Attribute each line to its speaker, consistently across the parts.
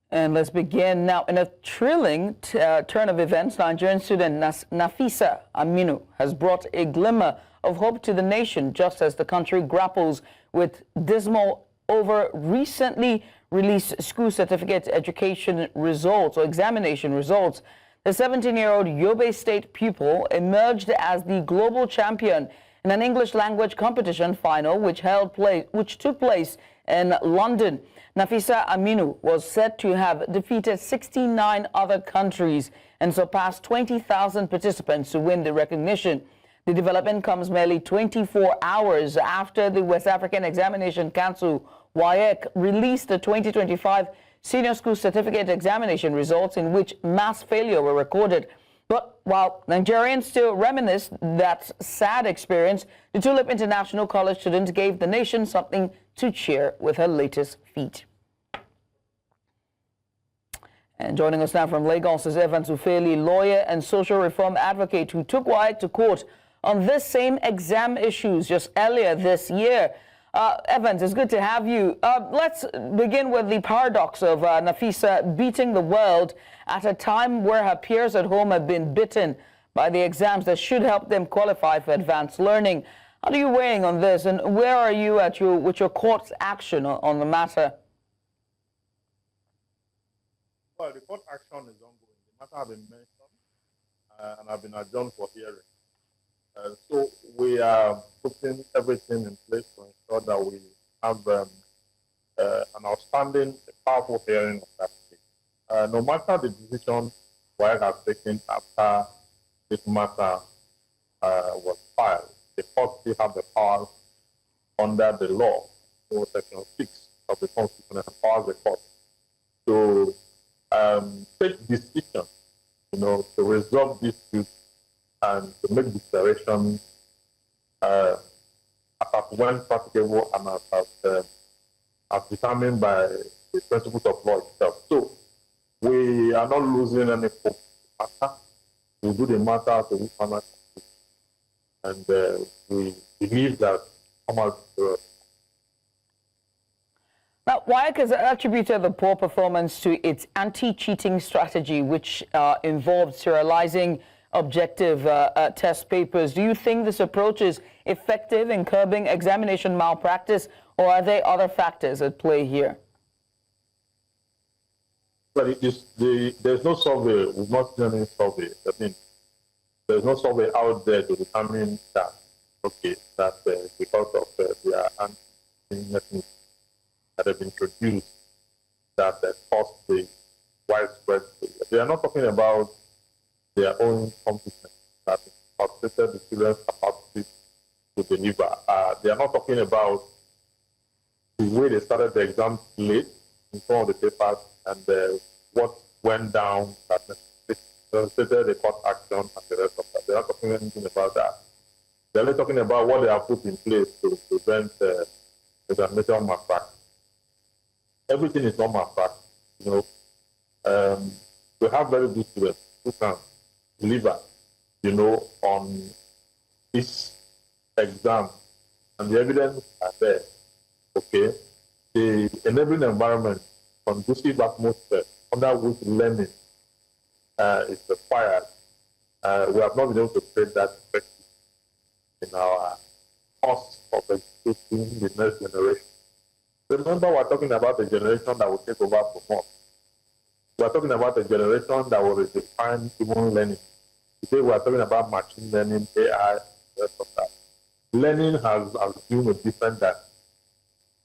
Speaker 1: And let's begin now. In a thrilling turn of events, Nigerian student Nafisa Aminu has brought a glimmer of hope to the nation just as the country grapples with dismal over recently released school certificate education results or examination results. The 17-year-old Yobe State pupil emerged as the global champion in an English language competition final which took place in London. Nafisa Aminu was said to have defeated 69 other countries and surpassed 20,000 participants to win the recognition. The development comes merely 24 hours after the West African Examination Council, WAEC, released the 2025 Senior School Certificate Examination results in which mass failure were recorded. But while Nigerians still reminisce that sad experience, the Tulip International College student gave the nation something to cheer with her latest feat. And joining us now from Lagos is Ufeli, lawyer and social reform advocate who took WAEC to court on this same exam issues just earlier this year. Evans, it's good to have you. Let's begin with the paradox of Nafisa beating the world at a time where her peers at home have been bitten by the exams that should help them qualify for advanced learning. How are you weighing on this, and where are you with your court's action on the matter?
Speaker 2: Well, the court action is ongoing. The matter has been mentioned and have been adjourned for hearing. So we are putting everything in place to ensure that we have an outstanding, powerful hearing of that case. No matter the decision WAEC has taken after this matter was filed, the court still have the power under the law, so Section 6 of the Constitution empowers the court to take decisions, to resolve disputes and to make declarations as when practicable and as determined by the principles of law itself. So we are not losing any hope. We do the matter to this matter, and we believe that
Speaker 1: Now, WAEC has attributed the poor performance to its anti-cheating strategy, which involved serializing objective test papers. Do you think this approach is effective in curbing examination malpractice, or are there other factors at play here?
Speaker 2: Well, there's no survey. We've not done any survey. I mean, there's no survey out there to determine that, because of their anti-cheating that have been introduced that caused the widespread failure. They are not talking about their own competence that outstated the students' capacity to deliver. They are not talking about the way they started the exam late in some of the papers and what went down that necessitated the court action and the rest of that. They are not talking anything about that. They are only talking about what they have put in place to prevent examination malpractice. Everything is not malpractice. We have very good students who can deliver, on this exam, and the evidence are there. The enabling environment, conducive atmosphere under which learning is required. We have not been able to create that effective in our course of educating the next generation. Remember, we're talking about a generation that will take over from us. We're talking about a generation that will redefine human learning. Today, we're talking about machine learning, AI, and the rest of that. Learning has assumed a different direction.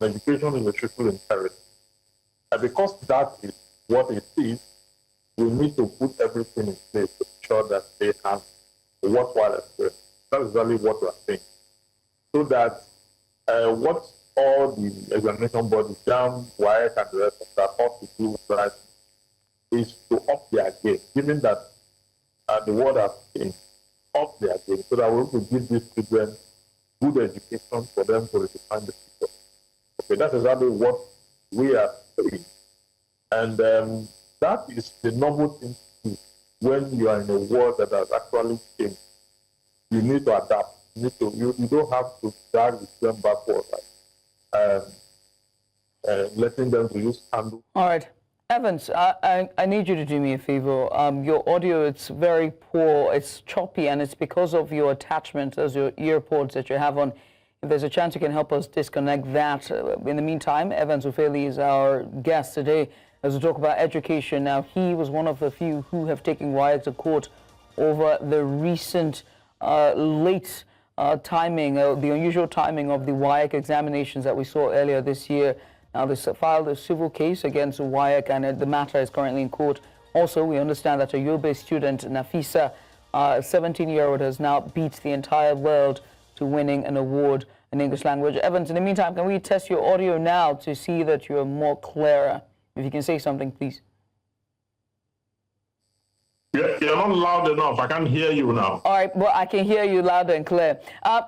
Speaker 2: Education is a social imperative. And because that is what it is, we need to put everything in place to ensure that they have a worthwhile experience. That's exactly what we're saying. So that what all the examination bodies, JAM, WAEC, and the rest of that ought to do right is to up their game, given that the world has changed, up their game, so that we're able to give these children good education for them to redefine the future. That's exactly what we are saying. And that is the noble thing to do when you are in a world that has actually changed. You need to adapt. You don't have to drag the children backwards. Letting them to use handle.
Speaker 1: All right. Evans, I need you to do me a favor. Your audio, it's very poor, it's choppy, and it's because of your attachment, those your earpods that you have on. If there's a chance you can help us disconnect that. In the meantime, Evans Ufeli is our guest today as we talk about education. Now, he was one of the few who have taken WAEC to court over the recent late timing, the unusual timing of the WAEC examinations that we saw earlier this year. Now, they filed a civil case against WAEC, and the matter is currently in court. Also, we understand that a Yobe student, Nafisa, a 17-year-old, has now beat the entire world to winning an award in English language. Evans, in the meantime, can we test your audio now to see that you're more clearer? If you can say something, please.
Speaker 3: You're not loud enough. I can't hear you now. All
Speaker 1: right, well, I can hear you loud and clear.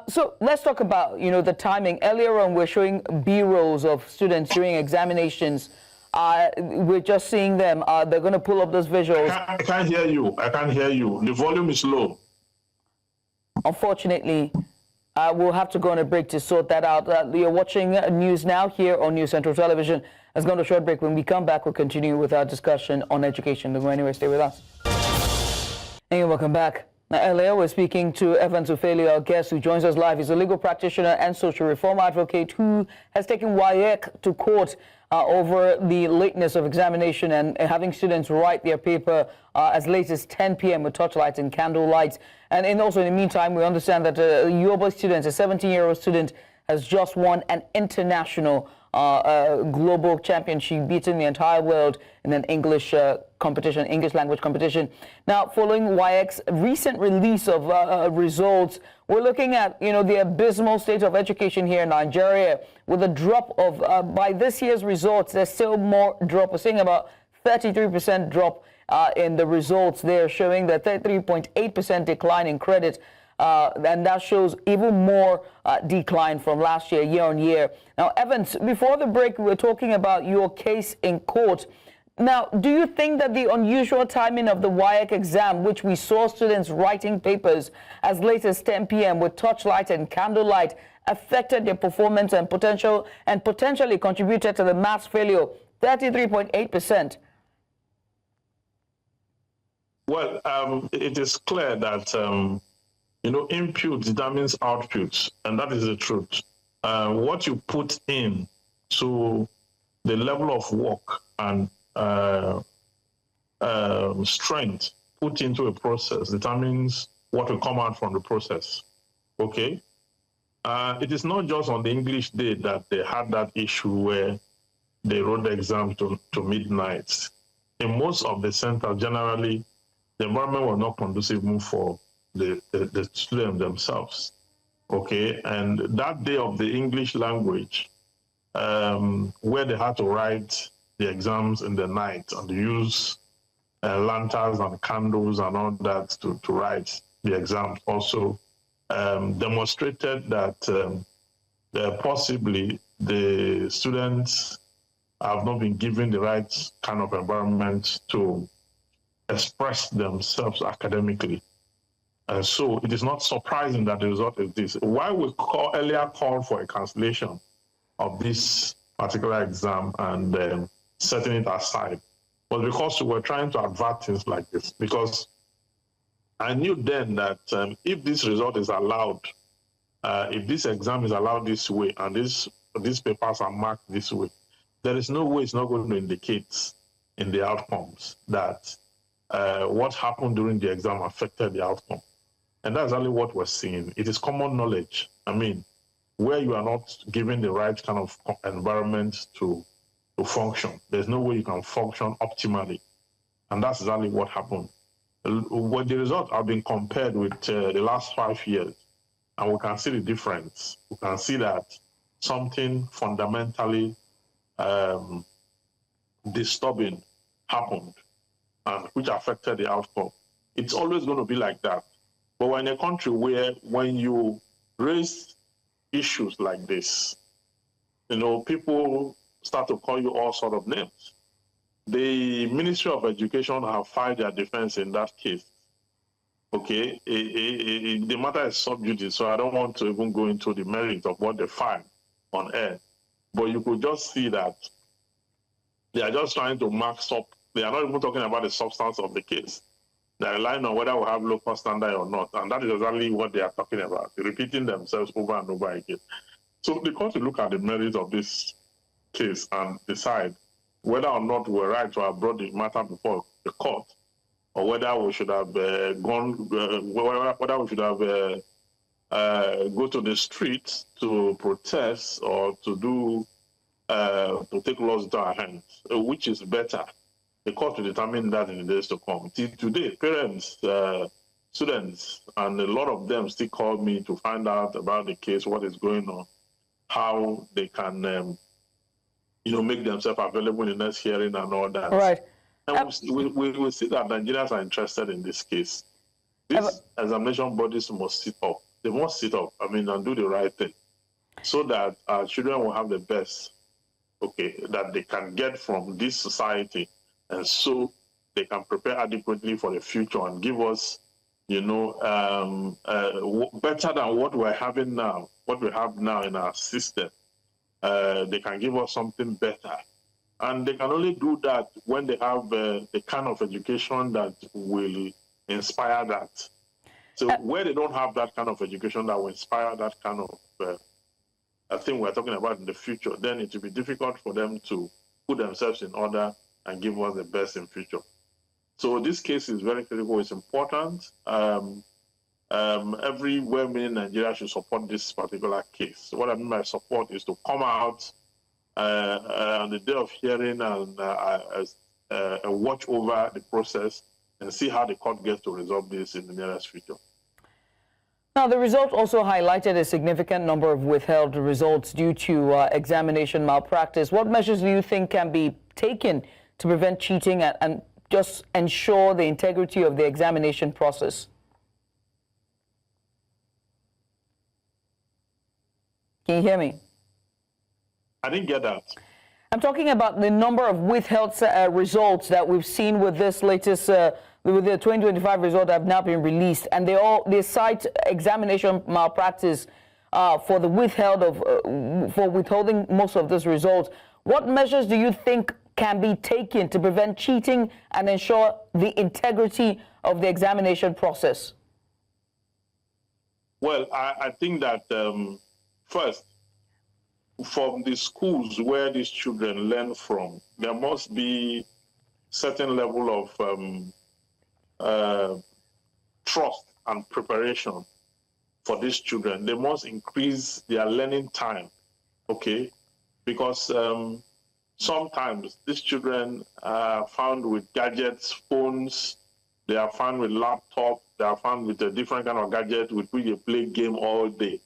Speaker 1: So let's talk about, the timing. Earlier on, we're showing B-rolls of students during examinations. We're just seeing them. They're going to pull up those visuals.
Speaker 3: I can't hear you. I can't hear you. The volume is low.
Speaker 1: Unfortunately, we'll have to go on a break to sort that out. You're watching news now here on News Central Television. Let's go on a short break. When we come back, we'll continue with our discussion on education. Don't go anywhere. Stay with us. Hey, welcome back. Now, earlier, we're speaking to Evans Ufeli, our guest, who joins us live. He's a legal practitioner and social reform advocate who has taken WAEC to court over the lateness of examination and having students write their paper as late as 10 p.m. with torchlight and candle lights. And also, in the meantime, we understand that a Yobe student, a 17-year-old student, has just won an international global championship, beating the entire world in an English competition, English language competition. Now, following WAEC's recent release of results, we're looking at, the abysmal state of education here in Nigeria with a drop of, by this year's results, there's still more drop. We're seeing about 33% drop in the results there, showing that 33.8% decline in credit. And that shows even more decline from last year on year. Now, Evans, before the break, we were talking about your case in court. Now, do you think that the unusual timing of the WAEC exam, which we saw students writing papers as late as 10 p.m. with torchlight and candlelight, affected their performance and potentially contributed to the maths failure, 33.8%?
Speaker 3: Well, it is clear that input determines output, and that is the truth. What you put in to the level of work and strength put into a process determines what will come out from the process. Okay? It is not just on the English day that they had that issue where they wrote the exam to midnight. In most of the centers, generally, the environment was not conducive for the students themselves, okay? And that day of the English language, where they had to write the exams in the night and use lanterns and candles and all that to write the exams also demonstrated that possibly the students have not been given the right kind of environment to express themselves academically. And so it is not surprising that the result is this. Why we earlier called for a cancellation of this particular exam and setting it aside was because we were trying to avert things like this. Because I knew then that if this result is allowed, if this exam is allowed this way and these papers are marked this way, there is no way it's not going to indicate in the outcomes that what happened during the exam affected the outcome. And that's only what we're seeing. It is common knowledge. I mean, where you are not given the right kind of environment to function, there's no way you can function optimally. And that's exactly what happened. When the results have been compared with the last 5 years, and we can see the difference. We can see that something fundamentally disturbing happened, and which affected the outcome. It's always going to be like that. But we're in a country where when you raise issues like this, people start to call you all sort of names. The Ministry of Education have filed their defense in that case. Okay, the matter is sub judice, so I don't want to even go into the merit of what they filed on air. But you could just see that They are just trying to max up. They are not even talking about the substance of the case. They are relying on whether we have local standard or not. And that is exactly what they are talking about, repeating themselves over and over again. So the court will look at the merits of this case and decide whether or not we're right to have brought the matter before the court, or whether we should have whether we should have go to the streets to protest or to do to take laws into our hands, which is better. The court will determine that in the days to come. Till today, parents, students, and a lot of them still call me to find out about the case, what is going on, how they can, make themselves available in the next hearing and all that.
Speaker 1: Right.
Speaker 3: And we see that Nigerians are interested in this case. These examination bodies must sit up. They must sit up, and do the right thing, so that our children will have the best, that they can get from this society, and so they can prepare adequately for the future and give us, better than what we're having now, what we have now in our system. They can give us something better. And they can only do that when they have the kind of education that will inspire that. So where they don't have that kind of education that will inspire that kind of thing we're talking about in the future, then it will be difficult for them to put themselves in order and give us the best in future. So this case is very critical. It's important. Every well-meaning Nigeria should support this particular case. So what I mean by support is to come out on the day of hearing and watch over the process and see how the court gets to resolve this in the nearest future.
Speaker 1: Now, the result also highlighted a significant number of withheld results due to examination malpractice. What measures do you think can be taken to prevent cheating and just ensure the integrity of the examination process? Can you hear me?
Speaker 3: I didn't get that.
Speaker 1: I'm talking about the number of withheld results that we've seen with this latest, with the 2025 result that have now been released, and they cite examination malpractice for the for withholding most of those results. What measures do you think can be taken to prevent cheating and ensure the integrity of the examination process?
Speaker 3: Well, I think that first, from the schools where these children learn from, there must be certain level of trust and preparation for these children. They must increase their learning time, because sometimes these children are found with gadgets, phones, they are found with laptops, they are found with a different kind of gadget with which they play game all day.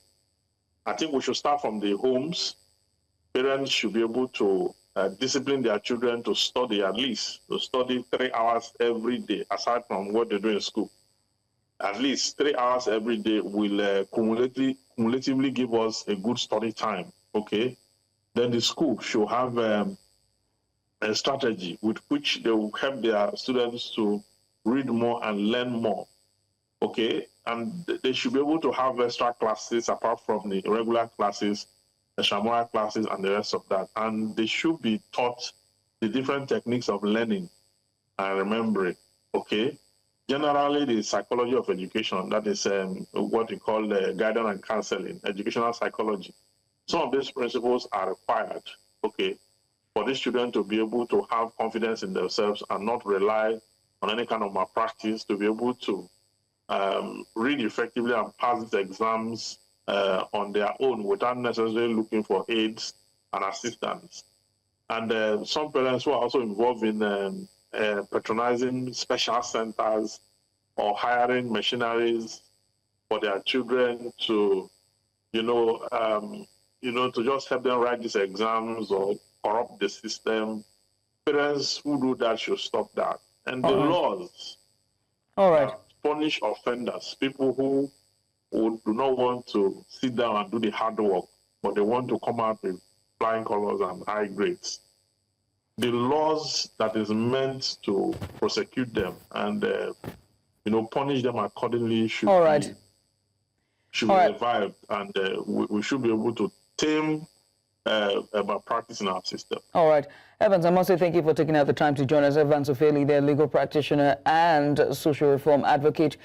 Speaker 3: I think we should start from the homes. Parents should be able to discipline their children to study to study 3 hours every day, aside from what they do in school. At least 3 hours every day will cumulatively give us a good study time, Then the school should have a strategy with which they will help their students to read more and learn more, And they should be able to have extra classes apart from the regular classes, the Shamora classes, and the rest of that. And they should be taught the different techniques of learning and remembering, Generally, the psychology of education, that is what we call guidance and counseling, educational psychology. Some of these principles are required, for these children to be able to have confidence in themselves and not rely on any kind of malpractice, to be able to read effectively and pass these exams on their own without necessarily looking for aids and assistance. And some parents who are also involved in patronizing special centers or hiring machineries for their children to, to just help them write these exams or corrupt the system. Parents who do that should stop that. And the laws punish offenders, people who do not want to sit down and do the hard work, but they want to come out with flying colors and high grades. The laws that is meant to prosecute them and punish them accordingly should be revived, and we should be able to tame malpractice in our system.
Speaker 1: All right. Evans, I must say thank you for taking out the time to join us. Evans Ufeli, their legal practitioner and social reform advocate.